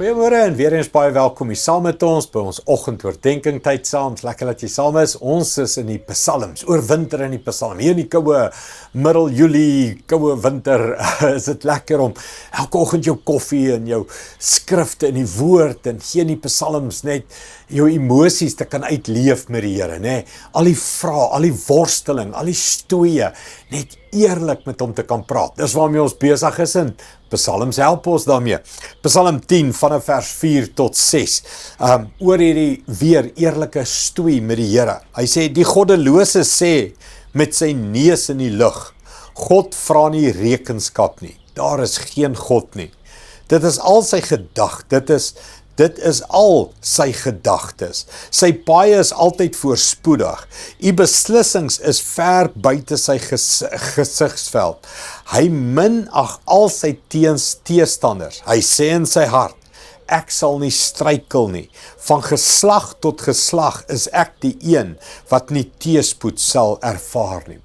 Goeiemôre en weer eens baie welkom hier saam met ons by ons oggendoordenkings tyd saam. Lekker dat jy saam is. Ons is in die Psalms, oorwinter in die Psalm. Hier in die koue middel Julie, koue winter, is dit lekker om elke oggend jou koffie en jou skrifte in die woord en gee in die Psalms net jou emosies te kan uitleef met die Here, nê? Al die vrae, al die worsteling, al die stoeie, net eerlik met hom te kan praat. Dis waarmee ons besig is in Psalms help ons daarmee. Psalm 10 vanaf vers 4 tot 6. Oor hierdie weer eerlike stoei met die Here. Hy sê die goddelose sê met sy neus in die lug, God vra nie rekenskap nie. Daar is geen God nie. Dit is al sy gedagtes. Dit is al sy gedagtes. Sy paaie is altyd voorspoedig. U beslissings is ver buite sy gesigsveld. Hy minag al sy teestanders. Hy sê in sy hart, ek sal nie struikel nie. Van geslag tot geslag is ek die een wat nie teëspoed sal ervaar nie.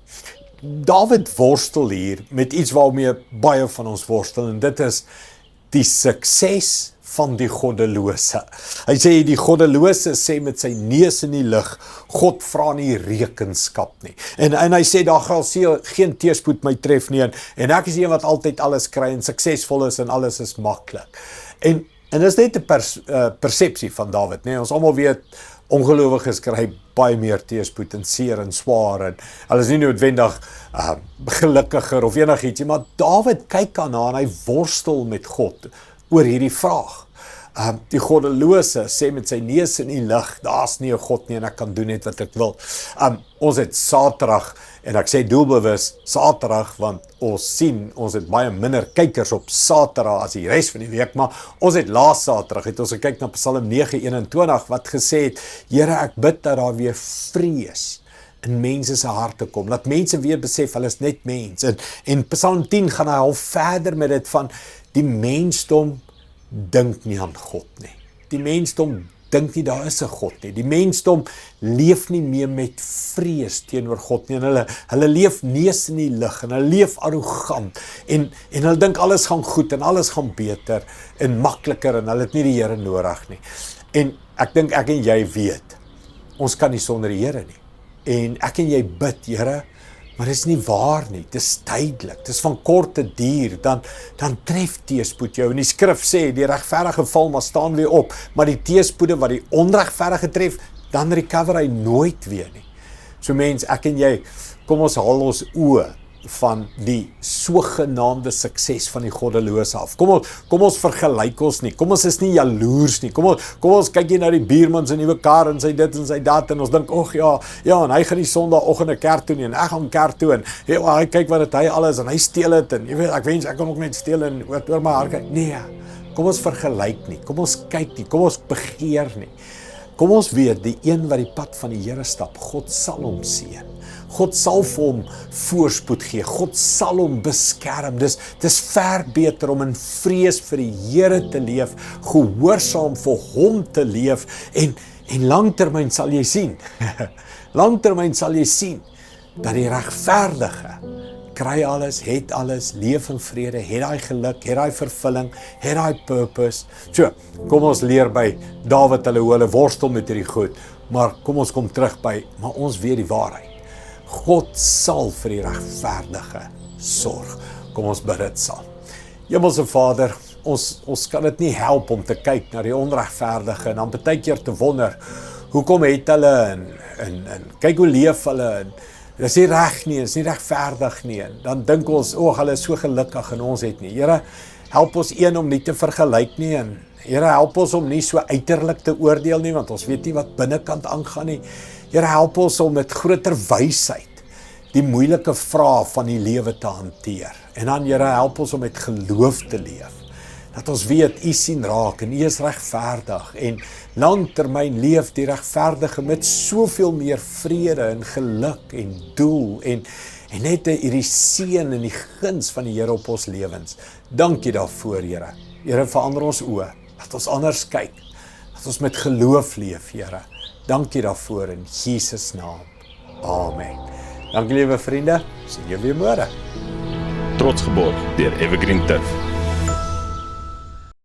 Dawid worstel hier met iets waarmee baie van ons worstel, en dit is die sukses van die goddelose. Hy sê die goddelose sê met sy neus in die lug, God vra nie rekenskap nie. En hy sê daar gaan geen teëspoed my tref nie, en ek is een wat altyd alles kry en suksesvol is en alles is maklik. En is net 'n persepsie van Dawid, nee, ons almal weet ongelowiges kry baie meer teëspoed en seer en swaar en hulle is nie noodwendig gelukkiger of enigiets nie, maar Dawid kyk aan haar en hy worstel met God oor hierdie vraag. Die goddelose sê met sy neus in die lug, daar's nie 'n God nie en ek kan doen net wat ek wil. Ons het Saterdag, en ek sê doelbewus Saterdag, want ons het baie minder kykers op Saterdag as die res van die week, maar ons het laas Saterdag, het ons gekyk na Psalm 9:21, wat gesê het, Here, ek bid dat daar weer vrees in mense se harte kom, dat mense weer besef, hulle is net mens, en Psalm 10 gaan hy al verder met dit van, die mensdom dink nie aan God nie. Die mensdom dink nie daar is 'n God nie. Die mensdom leef nie meer met vrees teenoor God nie. En hulle leef neus in die lug en hulle leef arrogant en hulle dink alles gaan goed en alles gaan beter en makliker en hulle het nie die Here nodig nie. En ek dink ek en jy weet, ons kan nie sonder die Here nie. En ek en jy bid, Here, maar dit is nie waar nie, dit is tydelik, dit is van korte duur, dan tref teëspoed jou, en die skrif sê, die regverdige val maar staan weer op, maar die teëspoede wat die onregverdige tref, dan recover hy nooit weer nie. So mens, ek en jy, kom ons haal ons oë van die sogenaamde sukses van die goddelose af. Kom ons vergelyk ons nie, kom ons is nie jaloers nie, kom ons kyk jy na die buurman se nuwe kar en sy dit en sy dat, en ons dink, ja, en hy gaan die Sondagoggend 'n kerk toe nie, en ek gaan kerk toe, en hy kyk wat het hy alles, en hy steel het, en jy weet, ek wens ek kan ook net steel, en oor my hart kyk, nee, kom ons vergelyk nie, kom ons kyk nie, kom ons begeer nie, kom ons weet, die een wat die pad van die Here stap, God sal hom seën. God sal vir hom voorspoed gee, God sal hom beskerm, dis ver beter om in vrees vir die Here te leef, gehoorsaam vir hom te leef, en langtermyn sal jy sien, langtermyn sal jy sien, dat die regverdige kry alles, het alles, leef in vrede, het daai geluk, het daai vervulling, het daai purpose. So, kom ons leer by Dawid, hulle worstel met hierdie goed, maar kom ons kom terug by, maar ons weet die waarheid. God sal vir die regverdige sorg. Kom ons bid dit saam. Hemelse Vader, ons kan dit nie help om te kyk na die onregverdige en dan baie keer te wonder, hoekom het hulle en kyk hoe leef hulle en dis nie reg nie, is nie regverdig nie. En dan dink ons, hulle is so gelukkig en ons het nie. Here, help ons om nie te vergelyk nie, en Here, help ons om nie so uiterlik te oordeel nie, want ons weet nie wat binnekant aangaan nie. Here, help ons om met groter wysheid die moeilike vrae van die lewe te hanteer. En dan, Here, help ons om met geloof te leef. Dat ons weet, U sien raak en U is regverdig en langtermyn leef die regverdige met soveel meer vrede en geluk en doel en net hierdie seën en die guns van die Here op ons lewens. Dankie daarvoor, Here. Here, verander ons oë, dat ons anders kyk, dat ons met geloof leef, Here. Dankie daarvoor in Jesus naam. Amen. Dankie liewe vriende, sien jou weer môre. Trots geborg deur Evergreen Turf.